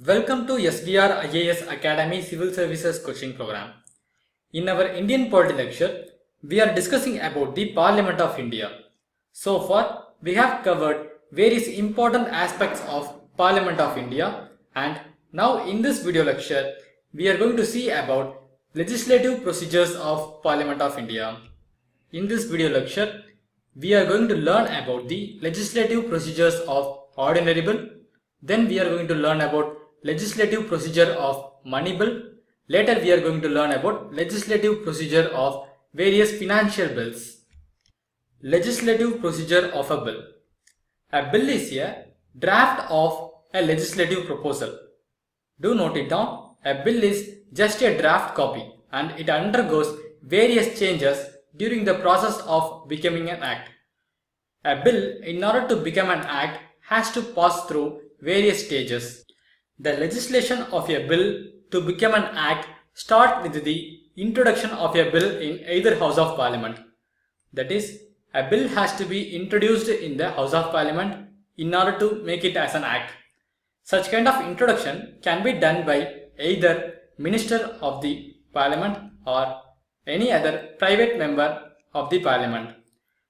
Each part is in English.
Welcome to SBR IAS Academy Civil Services Coaching Program. In our Indian Polity lecture, we are discussing about the Parliament of India. So far, we have covered various important aspects of Parliament of India, and now in this video lecture, we are going to see about legislative procedures of Parliament of India. In this video lecture, we are going to learn about the legislative procedures of Ordinary Bill. Then we are going to learn about legislative procedure of Money Bill. Later we are going to learn about legislative procedure of various financial bills. Legislative procedure of a bill. A bill is a draft of a legislative proposal. Do note it down. A bill is just a draft copy and it undergoes various changes during the process of becoming an act. A bill, in order to become an act, has to pass through various stages. The legislation of a bill to become an act starts with the introduction of a bill in either House of Parliament. That is, a bill has to be introduced in the House of Parliament in order to make it as an act. Such kind of introduction can be done by either Minister of the Parliament or any other private member of the Parliament.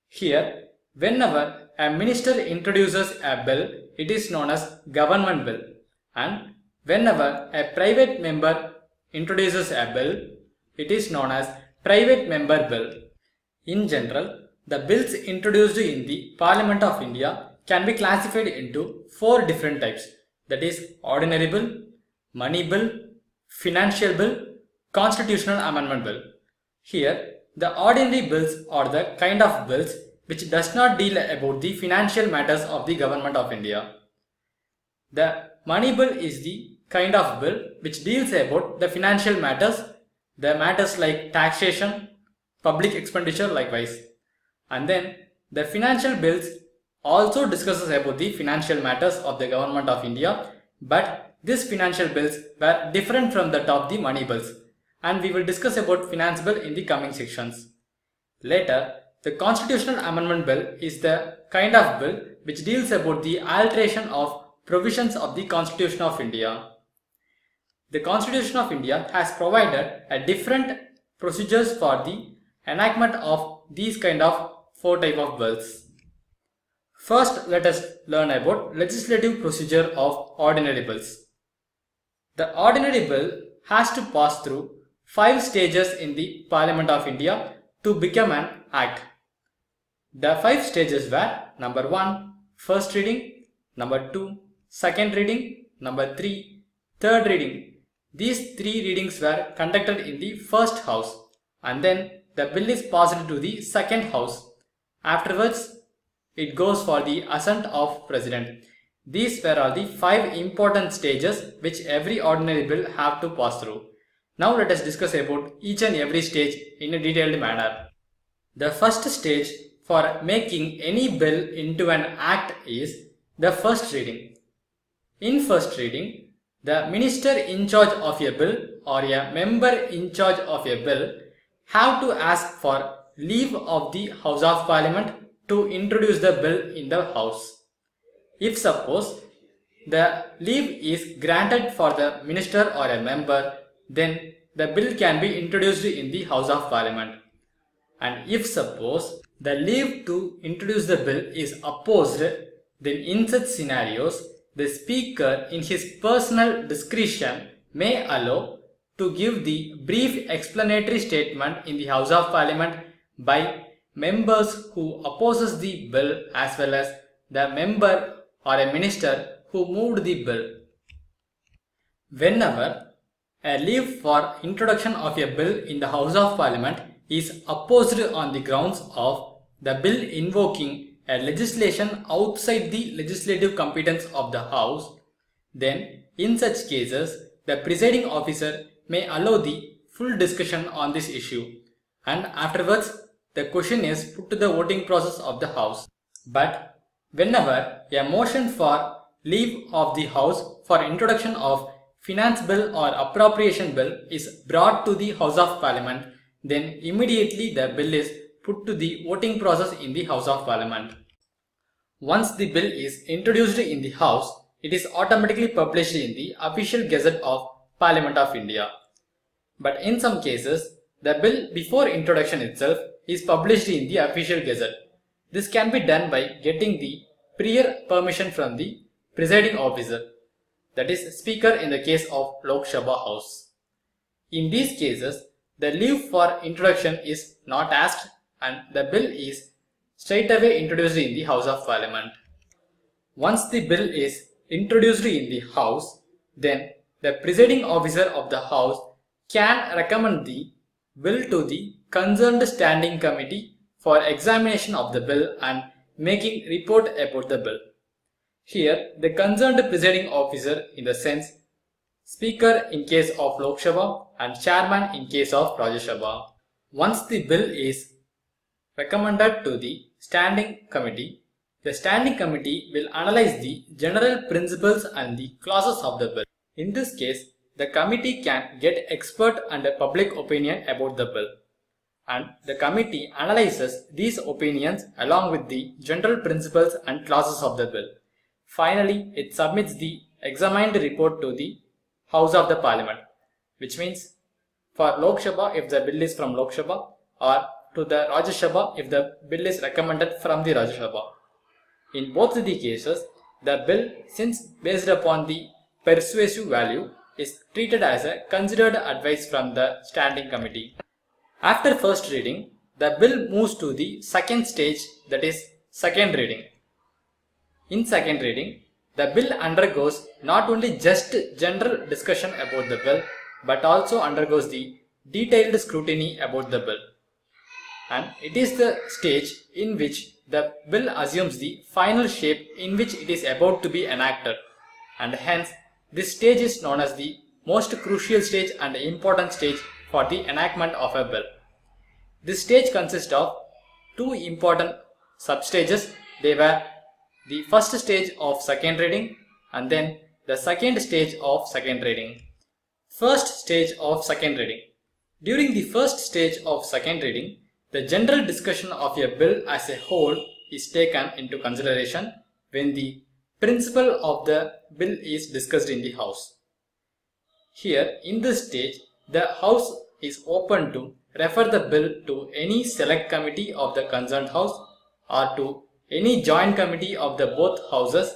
Here, whenever a minister introduces a bill, it is known as government bill. And whenever a private member introduces a bill, it is known as private member bill. In general, the bills introduced in the Parliament of India can be classified into four different types. That is Ordinary Bill, Money Bill, Financial Bill, Constitutional Amendment Bill. Here, the ordinary bills are the kind of bills which does not deal about the financial matters of the Government of India. The Money Bill is the kind of bill which deals about the financial matters, the matters like taxation, public expenditure likewise. And then the financial bills also discusses about the financial matters of the Government of India, but these financial bills were different from that of the money bills, and we will discuss about finance bill in the coming sections. Later, the Constitutional Amendment Bill is the kind of bill which deals about the alteration of provisions of the Constitution of India. The Constitution of India has provided a different procedures for the enactment of these kind of four type of bills. First, let us learn about legislative procedure of ordinary bills. The ordinary bill has to pass through 5 stages in the Parliament of India to become an act. The 5 stages were number 1, first reading, number 2, second reading, number 3, third reading. These 3 readings were conducted in the first house and then the bill is passed to the second house. Afterwards, it goes for the assent of President. These were all the 5 important stages which every ordinary bill have to pass through. Now let us discuss about each and every stage in a detailed manner. The first stage for making any bill into an act is the first reading. In first reading, the minister in charge of a bill or a member in charge of a bill have to ask for leave of the House of Parliament to introduce the bill in the House. If suppose the leave is granted for the minister or a member, then the bill can be introduced in the House of Parliament. And if suppose the leave to introduce the bill is opposed, then in such scenarios, the Speaker in his personal discretion may allow to give the brief explanatory statement in the House of Parliament by members who opposes the bill as well as the member or a minister who moved the bill. Whenever a leave for introduction of a bill in the House of Parliament is opposed on the grounds of the bill invoking a legislation outside the legislative competence of the House, then in such cases the presiding officer may allow the full discussion on this issue and afterwards the question is put to the voting process of the House. But whenever a motion for leave of the House for introduction of finance bill or appropriation bill is brought to the House of Parliament, then immediately the bill is put to the voting process in the House of Parliament. Once the bill is introduced in the House, it is automatically published in the official gazette of Parliament of India. But in some cases, the bill before introduction itself is published in the official gazette. This can be done by getting the prior permission from the presiding officer, that is Speaker in the case of Lok Sabha House. In these cases, the leave for introduction is not asked and the bill is straight away introduced in the House of Parliament. Once the bill is introduced in the House, then the presiding officer of the House can recommend the bill to the concerned standing committee for examination of the bill and making report about the bill. Here, the concerned presiding officer in the sense Speaker in case of Lok Sabha and Chairman in case of Rajya Sabha. Once the bill is recommended to the standing committee, the standing committee will analyze the general principles and the clauses of the bill. In this case, the committee can get expert and public opinion about the bill, and the committee analyzes these opinions along with the general principles and clauses of the bill. Finally, it submits the examined report to the House of the Parliament, which means for Lok Sabha if the bill is from Lok Sabha, or to the Rajya Sabha if the bill is recommended from the Rajya Sabha. In both the cases, the bill, since based upon the persuasive value, is treated as a considered advice from the standing committee. After first reading, the bill moves to the second stage, that is second reading. In second reading, the bill undergoes not only just general discussion about the bill, but also undergoes the detailed scrutiny about the bill. And it is the stage in which the bill assumes the final shape in which it is about to be enacted, and hence this stage is known as the most crucial stage and important stage for the enactment of a bill. This stage consists of two important substages. They were the first stage of second reading and then the second stage of second reading. First stage of second reading. During the first stage of second reading, the general discussion of a bill as a whole is taken into consideration when the principle of the bill is discussed in the House. Here, in this stage, the House is open to refer the bill to any select committee of the concerned House or to any joint committee of the both houses,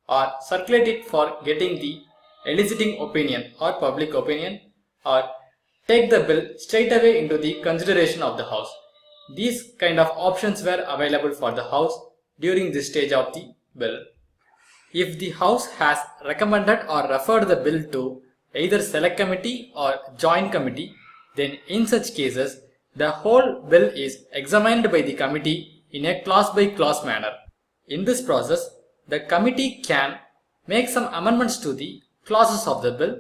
or circulate it for getting the eliciting opinion or public opinion, or take the bill straight away into the consideration of the House. These kind of options were available for the House during this stage of the bill. If the House has recommended or referred the bill to either select committee or joint committee, then in such cases, the whole bill is examined by the committee in a clause by clause manner. In this process, the committee can make some amendments to the clauses of the bill.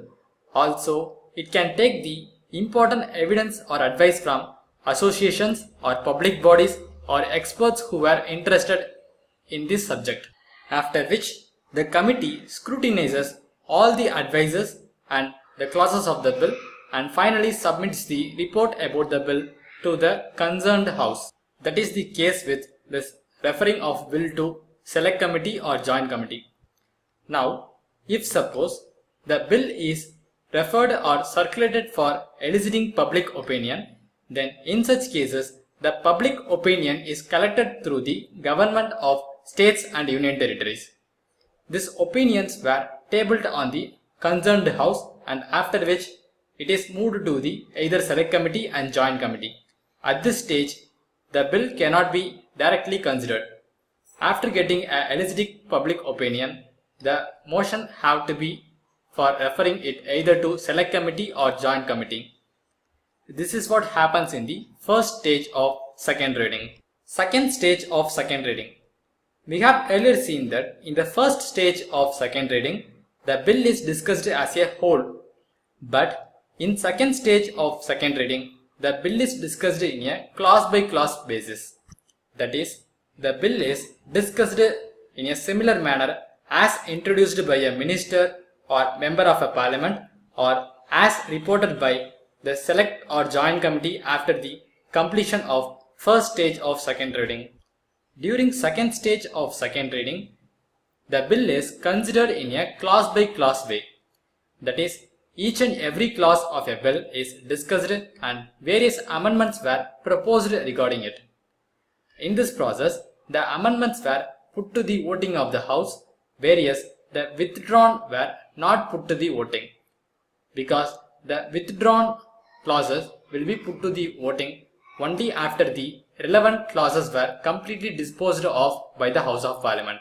Also, it can take the important evidence or advice from associations or public bodies or experts who were interested in this subject, after which the committee scrutinizes all the advices and the clauses of the bill and finally submits the report about the bill to the concerned House. That is the case with this referring of bill to select committee or joint committee. Now, if suppose the bill is referred or circulated for eliciting public opinion, then in such cases the public opinion is collected through the government of states and union territories. These opinions were tabled on the concerned House, and after which it is moved to the either select committee and joint committee. At this stage, the bill cannot be directly considered. After getting a eliciting public opinion, the motion have to be for referring it either to select committee or joint committee. This is what happens in the first stage of second reading. Second stage of second reading. We have earlier seen that in the first stage of second reading, the bill is discussed as a whole. But in second stage of second reading, the bill is discussed in a clause by clause basis. That is, the bill is discussed in a similar manner as introduced by a minister or member of a parliament, or as reported by the select or joint committee after the completion of first stage of second reading. During second stage of second reading, the bill is considered in a clause by clause way. That is, each and every clause of a bill is discussed and various amendments were proposed regarding it. In this process, the amendments were put to the voting of the House, whereas the withdrawn were not put to the voting, because the withdrawn clauses will be put to the voting only after the relevant clauses were completely disposed of by the House of Parliament.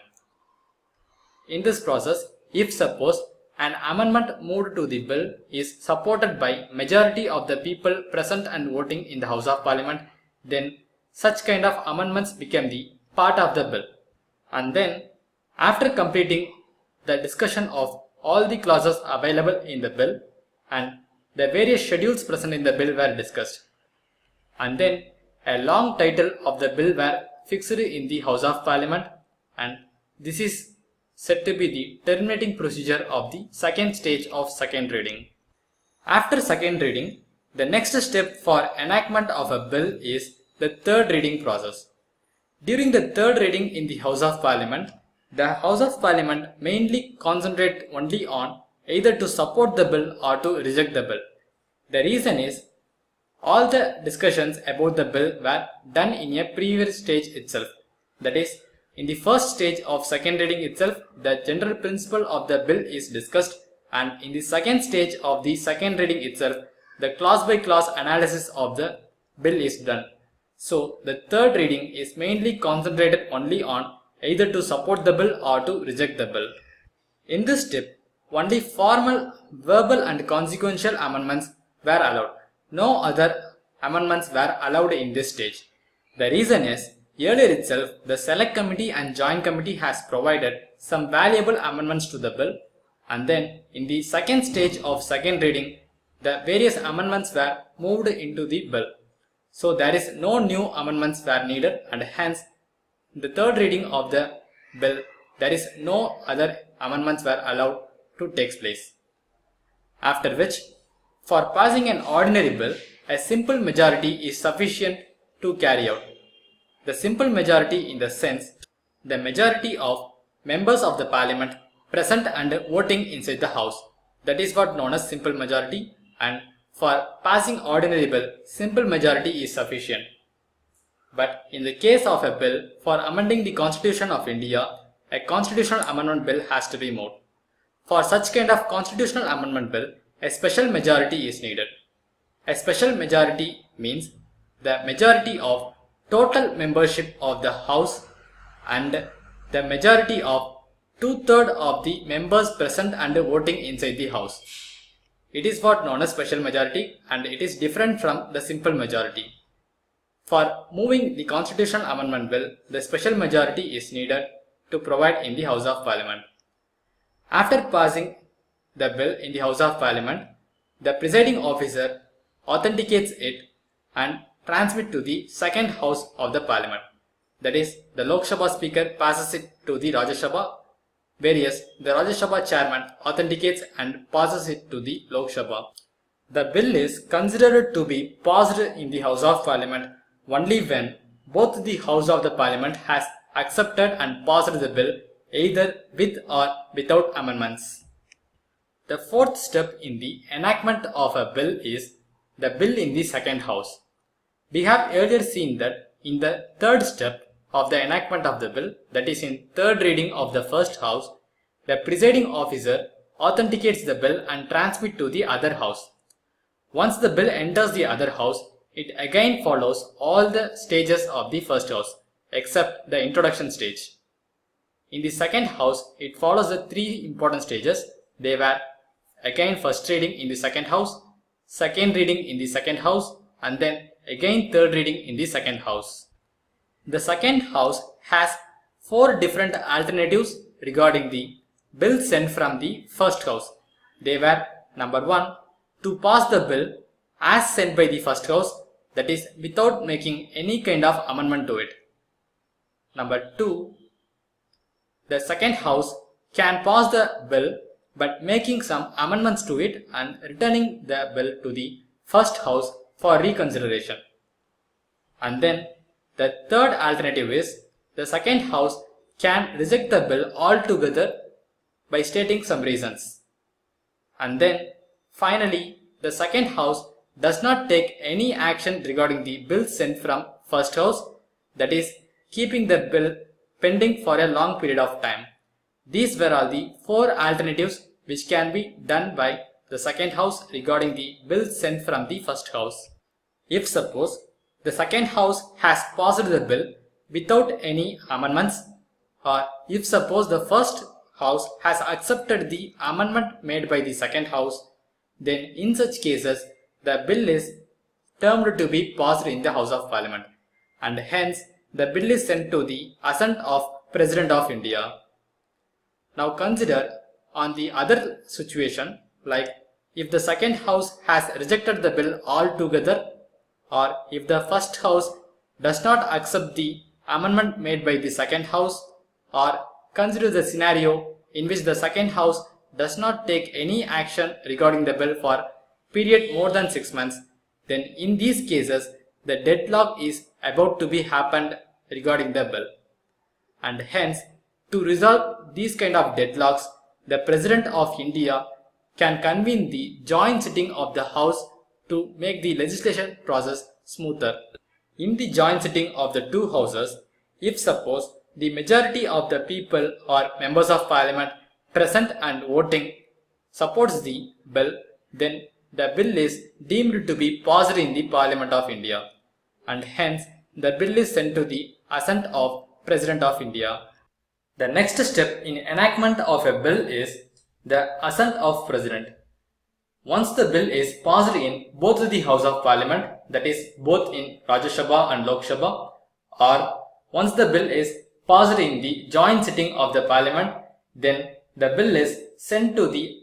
In this process, if suppose an amendment moved to the bill is supported by majority of the people present and voting in the House of Parliament, then such kind of amendments become the part of the bill. And then, after completing the discussion of all the clauses available in the bill and the various schedules present in the bill were discussed, and then a long title of the bill were fixed in the House of Parliament, and this is said to be the terminating procedure of the second stage of second reading. After second reading, the next step for enactment of a bill is the third reading process. During the third reading in the House of Parliament, the House of Parliament mainly concentrate only on either to support the bill or to reject the bill. The reason is, all the discussions about the bill were done in a previous stage itself. That is, in the first stage of second reading itself, the general principle of the bill is discussed, and in the second stage of the second reading itself, the clause by clause analysis of the bill is done. So, the third reading is mainly concentrated only on either to support the bill or to reject the bill. In this step, only formal, verbal and consequential amendments were allowed. No other amendments were allowed in this stage. The reason is, earlier itself, the Select Committee and Joint Committee has provided some valuable amendments to the bill, and then in the second stage of second reading, the various amendments were moved into the bill. So there is no new amendments were needed, and hence in the third reading of the bill, there is no other amendments were allowed to take place. After which, for passing an ordinary bill, a simple majority is sufficient to carry out. The simple majority in the sense, the majority of members of the Parliament present and voting inside the House. That is what known as simple majority, and for passing ordinary bill, simple majority is sufficient. But in the case of a bill for amending the Constitution of India, a constitutional amendment bill has to be moved. For such kind of constitutional amendment bill, a special majority is needed. A special majority means the majority of total membership of the House and the majority of 2/3 of the members present and voting inside the House. It is what known as special majority, and it is different from the simple majority. For moving the constitutional amendment bill, the special majority is needed to provide in the House of Parliament. After passing the bill in the House of Parliament, the presiding officer authenticates it and transmits to the second House of the Parliament. That is, the Lok Sabha Speaker passes it to the Rajya Sabha, whereas the Rajya Sabha Chairman authenticates and passes it to the Lok Sabha. The bill is considered to be passed in the House of Parliament only when both the House of the Parliament has accepted and passed the bill either with or without amendments. The fourth step in the enactment of a bill is the bill in the second House. We have earlier seen that in the third step of the enactment of the bill, that is in third reading of the first House, the presiding officer authenticates the bill and transmits to the other House. Once the bill enters the other House, it again follows all the stages of the first House except the introduction stage. In the second House, it follows the three important stages. They were again first reading in the second House, second reading in the second House, and then again third reading in the second House. The second House has four different alternatives regarding the bill sent from the first House. They were: number 1, to pass the bill as sent by the first House, that is without making any kind of amendment to it. Number 2, the second House can pass the bill but making some amendments to it and returning the bill to the first House for reconsideration. And then the third alternative is the second House can reject the bill altogether by stating some reasons. And then finally, the second house does not take any action regarding the bill sent from first house, that is, keeping the bill pending for a long period of time. These were all the four alternatives which can be done by the second house regarding the bill sent from the first house. If suppose the second house has passed the bill without any amendments, or if suppose the first house has accepted the amendment made by the second house, then in such cases the bill is termed to be passed in the House of Parliament, and hence the bill is sent to the assent of President of India. Now consider on the other situation, like if the second house has rejected the bill altogether, or if the first house does not accept the amendment made by the second house, or consider the scenario in which the second house does not take any action regarding the bill for period more than 6 months, then in these cases the deadlock is about to be happened regarding the bill. And hence, to resolve these kind of deadlocks, the President of India can convene the joint sitting of the House to make the legislation process smoother. In the joint sitting of the two houses, if suppose the majority of the people or members of Parliament present and voting supports the bill, then the bill is deemed to be passed in the Parliament of India, and hence the bill is sent to the assent of President of India. The next step in enactment of a bill is the assent of President. Once the bill is passed in both the House of Parliament, that is both in Rajya Sabha and Lok Sabha, or once the bill is passed in the joint sitting of the Parliament, then the bill is sent to the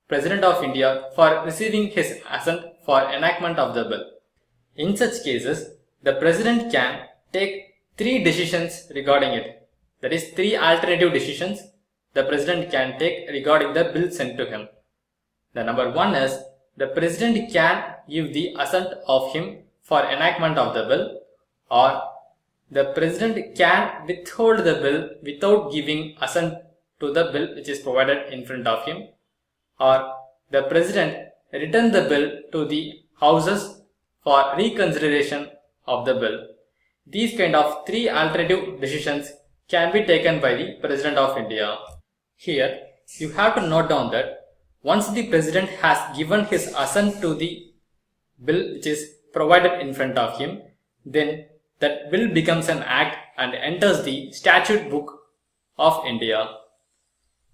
President of India for receiving his assent for enactment of the bill. In such cases, the President can take three decisions regarding it. That is, three alternative decisions the President can take regarding the bill sent to him. The number one is, the President can give the assent of him for enactment of the bill, or the President can withhold the bill without giving assent to the bill which is provided in front of him, or the President return the bill to the houses for reconsideration of the bill. These kind of three alternative decisions can be taken by the President of India. Here, you have to note down that once the President has given his assent to the bill which is provided in front of him, then that bill becomes an act and enters the statute book of India.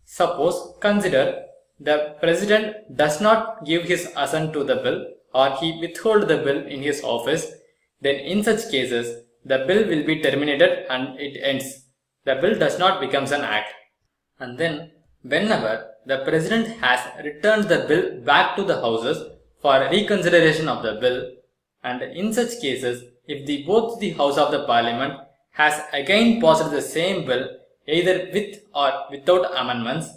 Suppose, consider the President does not give his assent to the bill, or he withhold the bill in his office, then in such cases the bill will be terminated and it ends. The bill does not become an act. And then whenever the President has returned the bill back to the houses for reconsideration of the bill, and in such cases if both the House of the Parliament has again passed the same bill either with or without amendments,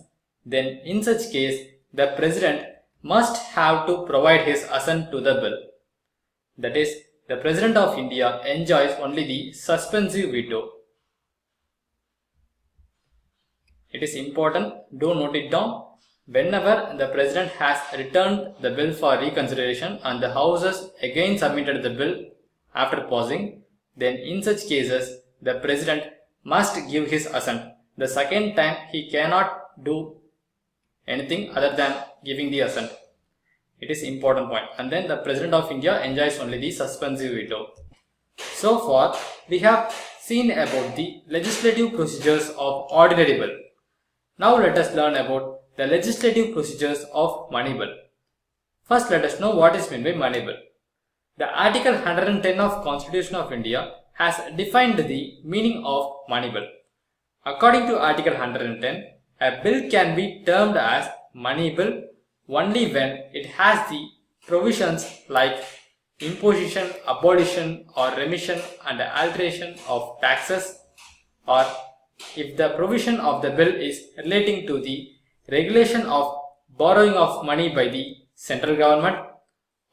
then in such case the President must have to provide his assent to the bill. That is, the President of India enjoys only the suspensive veto. It is important, do note it down. Whenever the President has returned the bill for reconsideration and the Houses again submitted the bill after pausing, then in such cases the President must give his assent. The second time he cannot do anything other than giving the assent. It is important point. And then the President of India enjoys only the suspensive veto. So far we have seen about the legislative procedures of ordinary bill. Now let us learn about the legislative procedures of money bill. First, let us know what is meant by money bill. The Article 110 of Constitution of India has defined the meaning of money bill. According to Article 110, a bill can be termed as money bill only when it has the provisions like imposition, abolition or remission and alteration of taxes, or if the provision of the bill is relating to the regulation of borrowing of money by the central government,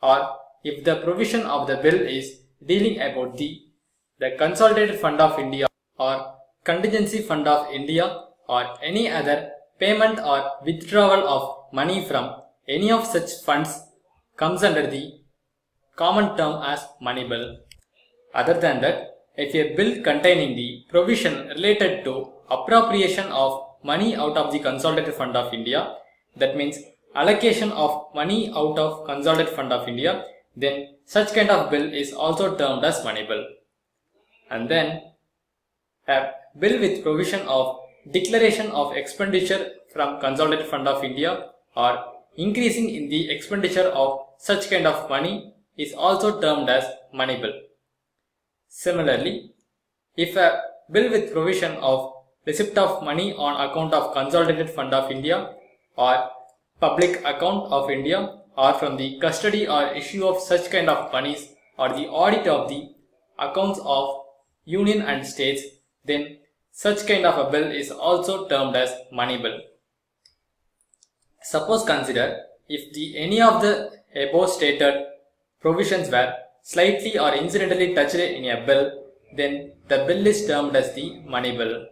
or if the provision of the bill is dealing about the Consolidated Fund of India or contingency fund of India or any other payment or withdrawal of money from any of such funds comes under the common term as money bill. Other than that, if a bill containing the provision related to appropriation of money out of the Consolidated Fund of India, that means allocation of money out of Consolidated Fund of India, then such kind of bill is also termed as money bill. And then a bill with provision of declaration of expenditure from Consolidated Fund of India or increasing in the expenditure of such kind of money is also termed as money bill. Similarly, if a bill with provision of receipt of money on account of Consolidated Fund of India or public account of India or from the custody or issue of such kind of monies or the audit of the accounts of union and states, then such kind of a bill is also termed as money bill. Suppose consider if any of the above stated provisions were slightly or incidentally touched in a bill, then the bill is termed as the money bill.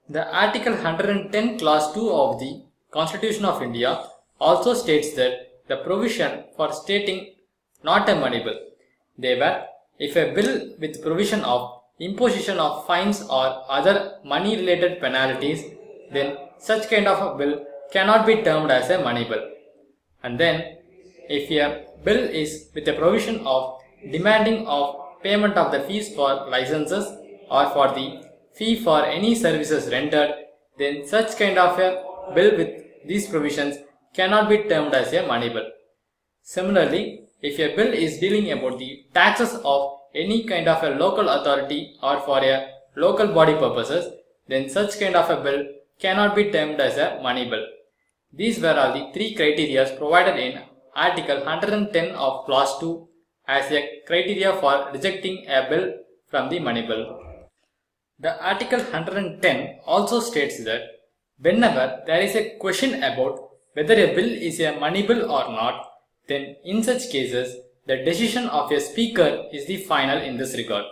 The Article 110 Clause 2 of the Constitution of India also states that the provision for stating not a money bill. They were, if a bill with provision of imposition of fines or other money related penalties, then such kind of a bill cannot be termed as a money bill. And then if a bill is with a provision of demanding of payment of the fees for licenses or for the fee for any services rendered, then such kind of a bill with these provisions cannot be termed as a money bill. Similarly, if a bill is dealing about the taxes of any kind of a local authority or for a local body purposes, then such kind of a bill cannot be termed as a money bill. These were all the three criteria provided in Article 110 of Clause 2 as a criteria for rejecting a bill from the money bill. The Article 110 also states that whenever there is a question about whether a bill is a money bill or not, then in such cases the decision of a speaker is the final in this regard.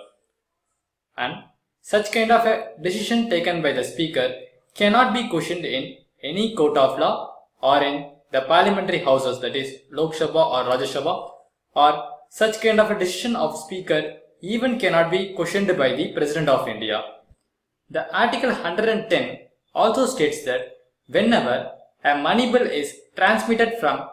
And such kind of a decision taken by the speaker cannot be questioned in any court of law or in the parliamentary houses, that is Lok Sabha or Rajya Sabha, or such kind of a decision of speaker even cannot be questioned by the President of India. The Article 110 also states that whenever a money bill is transmitted from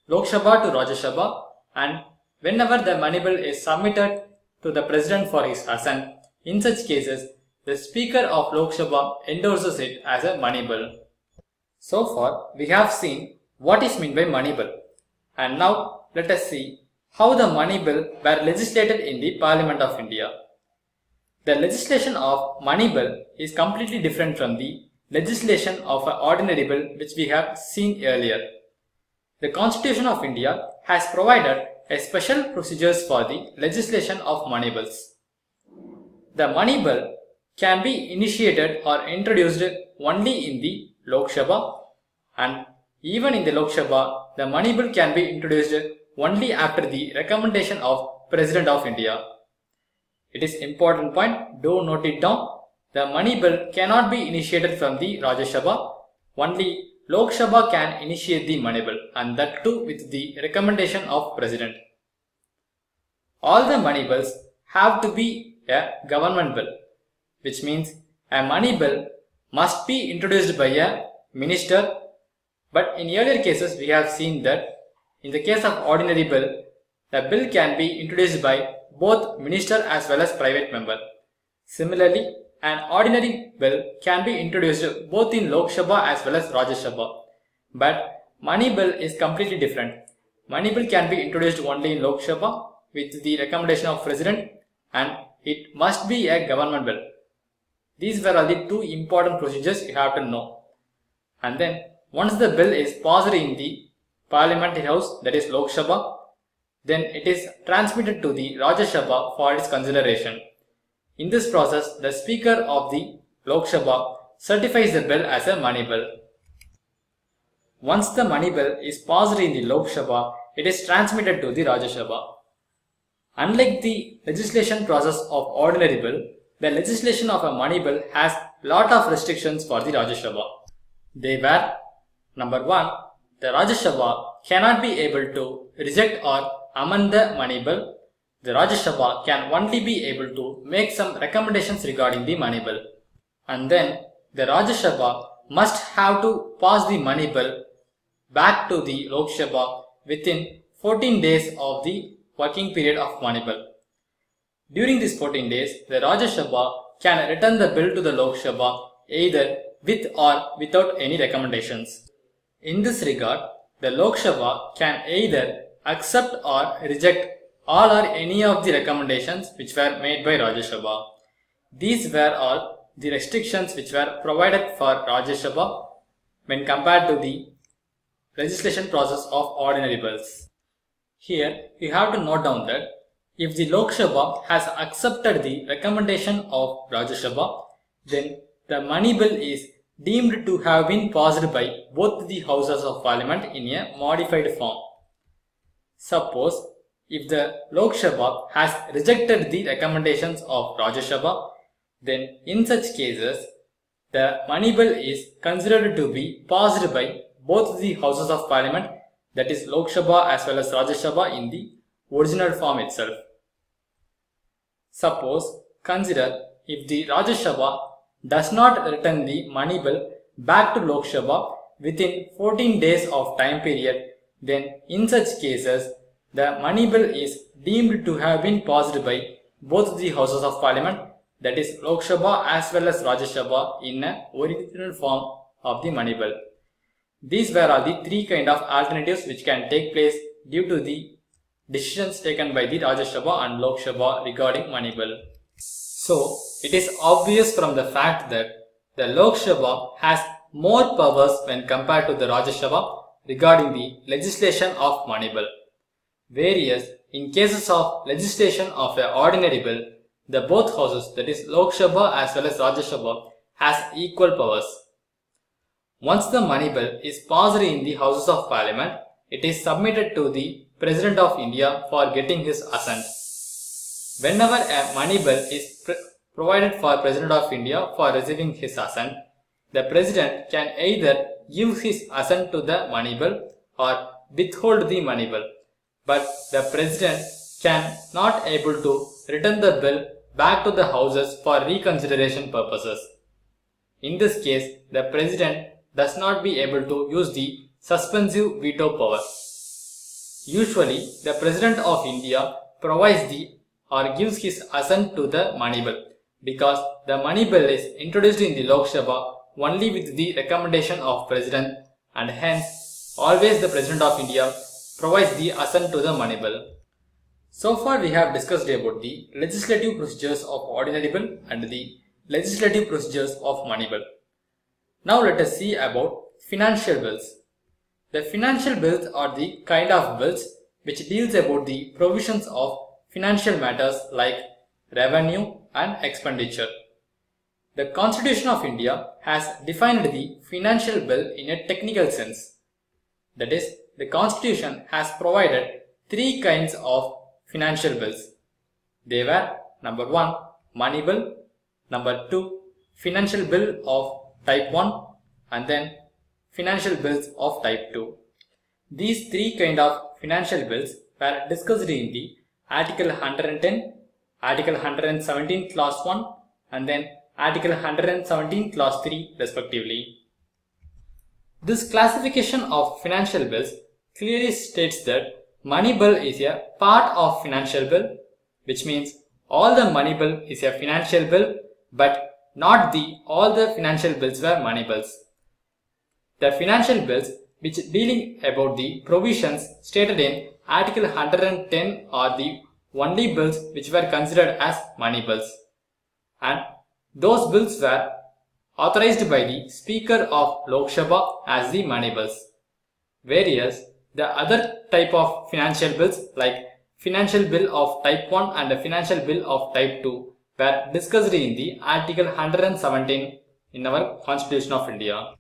Lok Sabha to Rajya Sabha and whenever the money bill is submitted to the President for his assent, in such cases the Speaker of Lok Sabha endorses it as a money bill. So far we have seen what is meant by money bill, and now let us see how the money bill were legislated in the Parliament of India. The legislation of money bill is completely different from the legislation of an ordinary bill which we have seen earlier. The Constitution of India has provided a special procedures for the legislation of money bills. The money bill can be initiated or introduced only in the Lok Sabha, and even in the Lok Sabha, the money bill can be introduced only after the recommendation of President of India. It is important point, do note it down. The money bill cannot be initiated from the Rajya Sabha, only Lok Sabha can initiate the money bill, and that too with the recommendation of President. All the money bills have to be a government bill, which means a money bill must be introduced by a minister, but in earlier cases we have seen that in the case of ordinary bill, the bill can be introduced by both minister as well as private member. Similarly, an ordinary bill can be introduced both in Lok Sabha as well as Rajya Sabha. But money bill is completely different. Money bill can be introduced only in Lok Sabha with the recommendation of President, and it must be a government bill. These were all the two important procedures you have to know. And then once the bill is passed in the Parliamentary House, that is Lok Sabha, then it is transmitted to the Rajya Sabha for its consideration. In this process, the Speaker of the Lok Sabha certifies the bill as a money bill. Once the money bill is passed in the Lok Sabha, it is transmitted to the Rajya Sabha. Unlike the legislation process of ordinary bill, the legislation of a money bill has lot of restrictions for the Rajya Sabha. They were: number 1, the Rajya Sabha cannot be able to reject or amend the money bill. The Rajya Sabha can only be able to make some recommendations regarding the money bill. And then the Rajya Sabha must have to pass the money bill back to the Lok Sabha within 14 days of the working period of money bill. During these 14 days, the Rajya Sabha can return the bill to the Lok Sabha either with or without any recommendations. In this regard, the Lok Sabha can either accept or reject all or any of the recommendations which were made by Rajya Sabha. These were all the restrictions which were provided for Rajya Sabha when compared to the legislation process of ordinary bills. Here you have to note down that if the Lok Sabha has accepted the recommendation of Rajya Sabha, then the money bill is deemed to have been passed by both the houses of parliament in a modified form. Suppose if the Lok Sabha has rejected the recommendations of Rajya Sabha, then in such cases the money bill is considered to be passed by both the houses of parliament, that is Lok Sabha as well as Rajya Sabha, in the original form itself. Suppose, consider if the Rajya Sabha does not return the money bill back to Lok Sabha within 14 days of time period, then in such cases the money bill is deemed to have been passed by both the houses of parliament, that is Lok Sabha as well as Rajya Sabha, in an original form of the money bill. These were all the three kind of alternatives which can take place due to the decisions taken by the Rajya Sabha and Lok Sabha regarding money bill. So, it is obvious from the fact that the Lok Sabha has more powers when compared to the Rajya Sabha regarding the legislation of money bill. Whereas, in cases of legislation of an ordinary bill, the both houses, that is Lok Sabha as well as Rajya Sabha, has equal powers. Once the money bill is passed in the houses of parliament, it is submitted to the President of India for getting his assent. Whenever a money bill is provided for President of India for receiving his assent, the President can either give his assent to the money bill or withhold the money bill. But the President can not able to return the bill back to the houses for reconsideration purposes. In this case, the President does not be able to use the suspensive veto power. Usually, the President of India provides the or gives his assent to the money bill because the money bill is introduced in the Lok Sabha only with the recommendation of President, and hence always the President of India provides the assent to the money bill. So far we have discussed about the legislative procedures of ordinary bill and the legislative procedures of money bill. Now let us see about financial bills. The financial bills are the kind of bills which deals about the provisions of financial matters like revenue and expenditure. The Constitution of India has defined the financial bill in a technical sense. That is, the Constitution has provided three kinds of financial bills. They were: number 1, money bill; number 2, financial bill of type 1; and then financial bills of type 2. These three kind of financial bills were discussed in the Article 110, Article 117 Clause 1 and then Article 117 Clause 3 respectively. This classification of financial bills clearly states that money bill is a part of financial bill, which means all the money bill is a financial bill, but not all the financial bills were money bills. The financial bills which dealing about the provisions stated in Article 110 are the only bills which were considered as money bills, and those bills were authorized by the Speaker of Lok Sabha as the money bills. Whereas the other type of financial bills like financial bill of type 1 and the financial bill of type 2 were discussed in the Article 117 in our Constitution of India.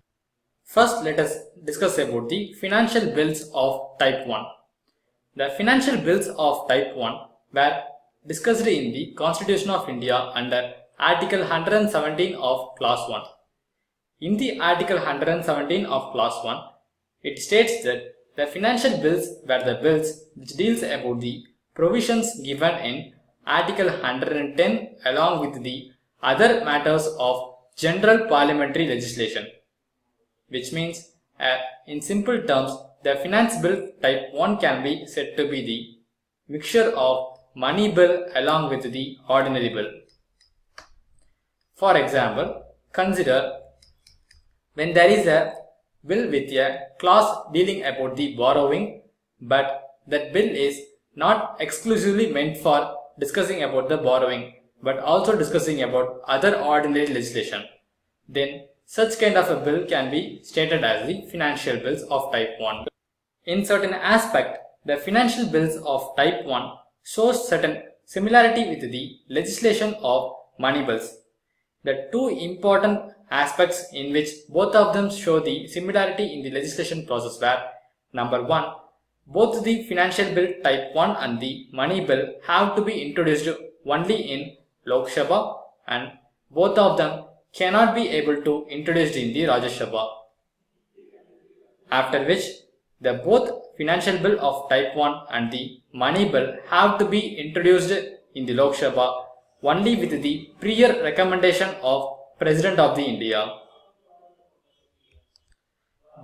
First, let us discuss about the financial bills of type 1. The financial bills of type 1 were discussed in the Constitution of India under Article 117 of Clause 1. In the Article 117 of Clause 1, it states that the financial bills were the bills which deals about the provisions given in Article 110 along with the other matters of general parliamentary legislation, which means in simple terms, the finance bill type 1 can be said to be the mixture of money bill along with the ordinary bill. For example, consider when there is a bill with a clause dealing about the borrowing, but that bill is not exclusively meant for discussing about the borrowing, but also discussing about other ordinary legislation, then such kind of a bill can be stated as the financial bills of type 1. In certain aspect, the financial bills of type 1 shows certain similarity with the legislation of money bills. The two important aspects in which both of them show the similarity in the legislation process were: number 1, both the financial bill type 1 and the money bill have to be introduced only in Lok Sabha, and both of them cannot be able to introduced in the Rajya Sabha. After which, the both financial bill of type 1 and the money bill have to be introduced in the Lok Sabha only with the prior recommendation of President of the India.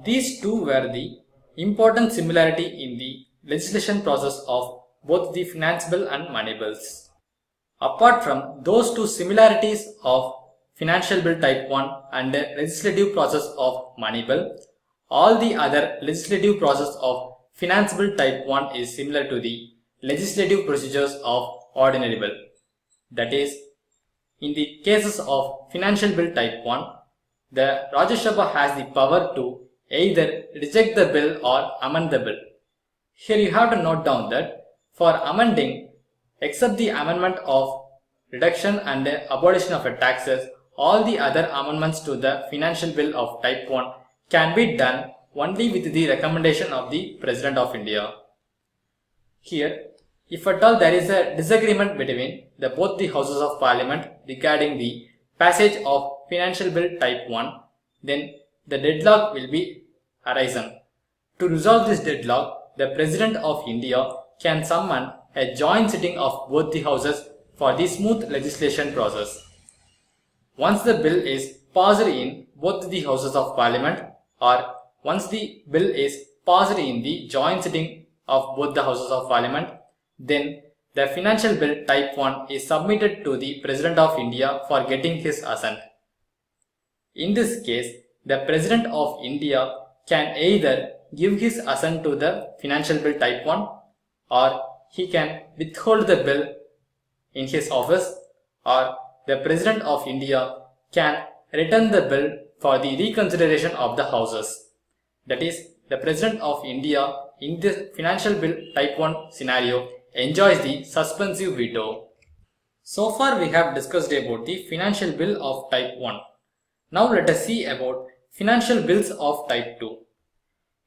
These two were the important similarity in the legislation process of both the finance bill and money bills. Apart from those two similarities of financial bill type 1 and the legislative process of money bill, all the other legislative process of finance bill type 1 is similar to the legislative procedures of ordinary bill. That is, in the cases of financial bill type 1, the Rajya Sabha has the power to either reject the bill or amend the bill. Here you have to note down that for amending, except the amendment of reduction and abolition of taxes, all the other amendments to the financial bill of type 1 can be done only with the recommendation of the President of India. Here, if at all there is a disagreement between both the houses of parliament regarding the passage of financial bill type 1, then the deadlock will be arisen. To resolve this deadlock, the President of India can summon a joint sitting of both the houses for the smooth legislation process. Once the bill is passed in both the houses of parliament, or once the bill is passed in the joint sitting of both the houses of parliament, then the financial bill type 1 is submitted to the President of India for getting his assent. In this case, the President of India can either give his assent to the financial bill type 1, or he can withhold the bill in his office, or the President of India can return the bill for the reconsideration of the houses. That is, the President of India in this financial bill type 1 scenario enjoys the suspensive veto. So far we have discussed about the financial bill of type 1. Now let us see about financial bills of type 2.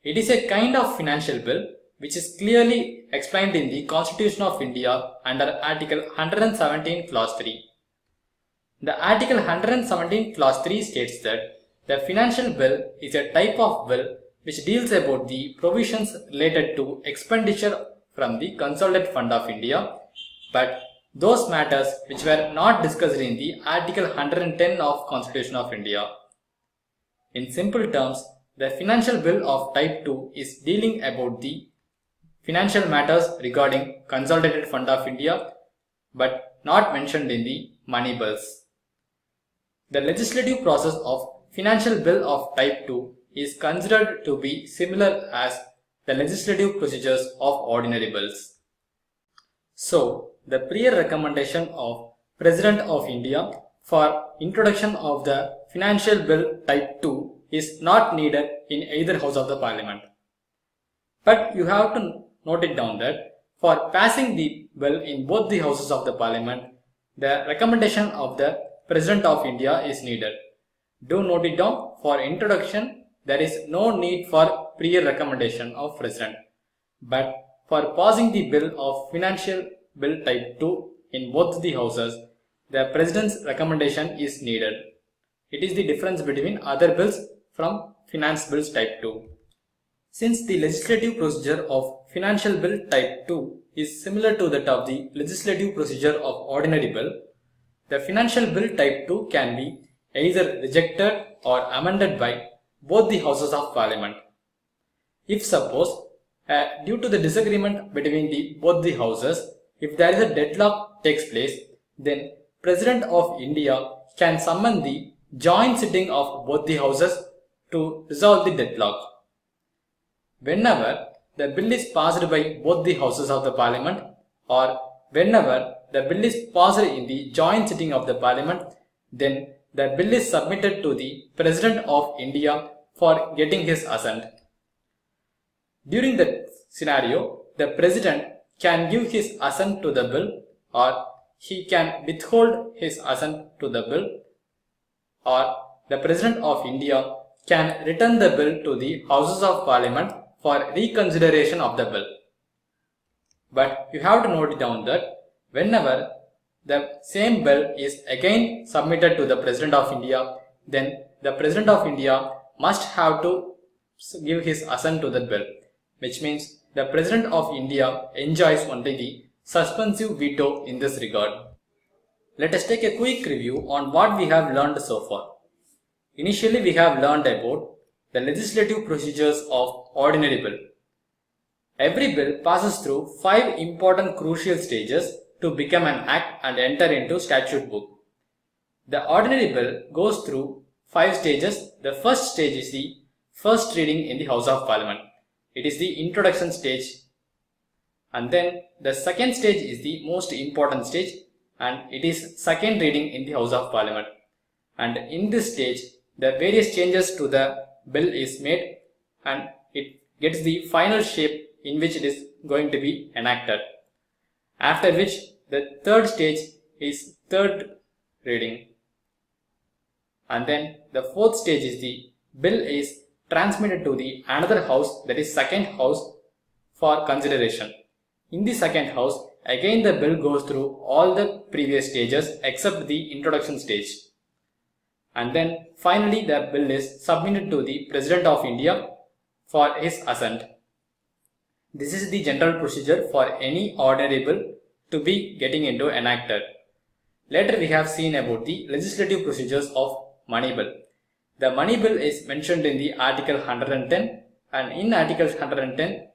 It is a kind of financial bill which is clearly explained in the Constitution of India under Article 117 Clause 3. The Article 117 Clause 3 states that the financial bill is a type of bill which deals about the provisions related to expenditure from the Consolidated Fund of India, but those matters which were not discussed in the Article 110 of Constitution of India. In simple terms, the financial bill of type 2 is dealing about the financial matters regarding Consolidated Fund of India, but not mentioned in the money bills. The legislative process of financial bill of type 2 is considered to be similar as the legislative procedures of ordinary bills. So, the prior recommendation of President of India for introduction of the financial bill type 2 is not needed in either house of the parliament. But you have to note it down that for passing the bill in both the houses of the parliament, the recommendation of the President of India is needed. Do note it down. For introduction, there is no need for prior recommendation of President. But for passing the bill of financial bill type 2 in both the houses, the President's recommendation is needed. It is the difference between other bills from Finance Bills Type 2. Since the legislative procedure of Financial Bill Type 2 is similar to that of the legislative procedure of Ordinary Bill, the Financial Bill Type 2 can be either rejected or amended by both the Houses of Parliament. If suppose, due to the disagreement between both the Houses, if there is a deadlock takes place, then President of India can summon the joint sitting of both the Houses to resolve the deadlock. Whenever the bill is passed by both the Houses of the Parliament, or whenever the bill is passed in the joint sitting of the Parliament, then the bill is submitted to the President of India for getting his assent. During that scenario, the President can give his assent to the bill, or he can withhold his assent to the bill, or the President of India can return the bill to the Houses of Parliament for reconsideration of the bill. But you have to note down that whenever the same bill is again submitted to the President of India, then the President of India must have to give his assent to the bill, which means the President of India enjoys only the suspensive veto in this regard. Let us take a quick review on what we have learned so far. Initially, we have learned about the legislative procedures of Ordinary Bill. Every bill passes through 5 important crucial stages to become an act and enter into statute book. The Ordinary Bill goes through 5 stages. The first stage is the first reading in the House of Parliament. It is the introduction stage. And then the second stage is the most important stage, and it is second reading in the House of Parliament. And in this stage, the various changes to the bill is made and it gets the final shape in which it is going to be enacted. After which the third stage is third reading. And then the fourth stage is the bill is transmitted to the another house, that is second house, for consideration. In the second house, again the bill goes through all the previous stages except the introduction stage. And then finally the bill is submitted to the President of India for his assent. This is the general procedure for any ordinary bill to be getting into enacted. Later we have seen about the legislative procedures of Money Bill. The Money Bill is mentioned in the Article 110, and in Article 110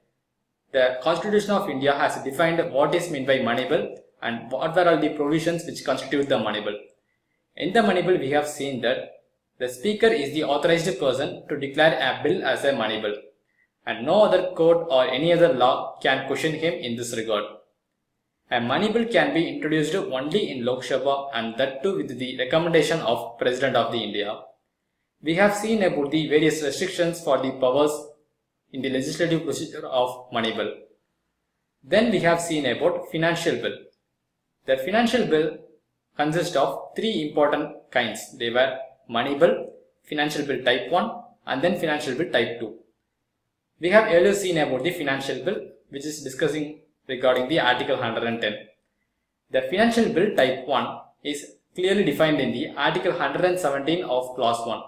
the Constitution of India has defined what is meant by Money Bill and what were all the provisions which constitute the Money Bill. In the Money Bill, we have seen that the Speaker is the authorized person to declare a bill as a Money Bill, and no other court or any other law can question him in this regard. A Money Bill can be introduced only in Lok Sabha, and that too with the recommendation of President of the India. We have seen about the various restrictions for the powers in the legislative procedure of Money Bill. Then we have seen about Financial Bill. The Financial Bill consists of 3 important kinds. They were Money Bill, Financial Bill Type 1 and then Financial Bill Type 2. We have earlier seen about the Financial Bill, which is discussing regarding the Article 110. The Financial Bill Type 1 is clearly defined in the Article 117 of Clause 1.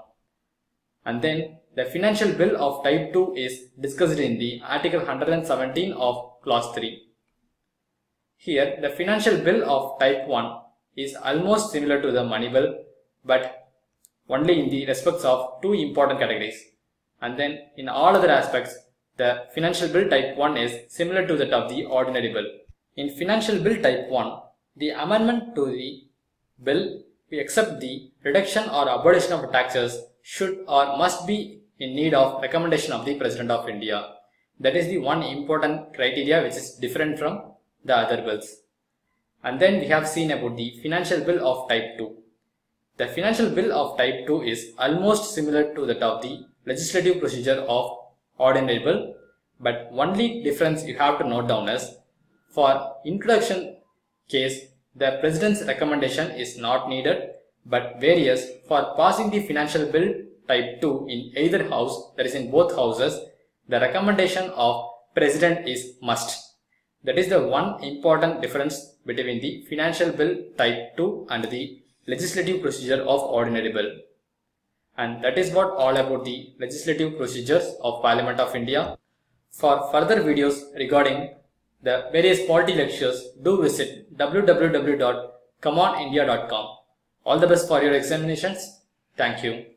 And then the Financial Bill of Type 2 is discussed in the Article 117 of Clause 3. Here, the Financial Bill of Type 1 is almost similar to the Money Bill, but only in the respects of 2 important categories. And then in all other aspects, the Financial Bill Type 1 is similar to that of the Ordinary Bill. In Financial Bill Type 1, the amendment to the bill except the reduction or abolition of taxes should or must be in need of recommendation of the President of India. That is the one important criteria which is different from the other bills. And then we have seen about the Financial Bill of Type 2. The Financial Bill of Type 2 is almost similar to that of the legislative procedure of Ordinary Bill, but only difference you have to note down is for introduction case the President's recommendation is not needed, but whereas for passing the Financial Bill Type 2 in either house, that is in both houses, the recommendation of President is must. That is the one important difference between the Financial Bill Type 2 and the legislative procedure of Ordinary Bill. And that is what all about the legislative procedures of Parliament of India. For further videos regarding the various polity lectures, do visit www.comeonindia.com. All the best for your examinations. Thank you.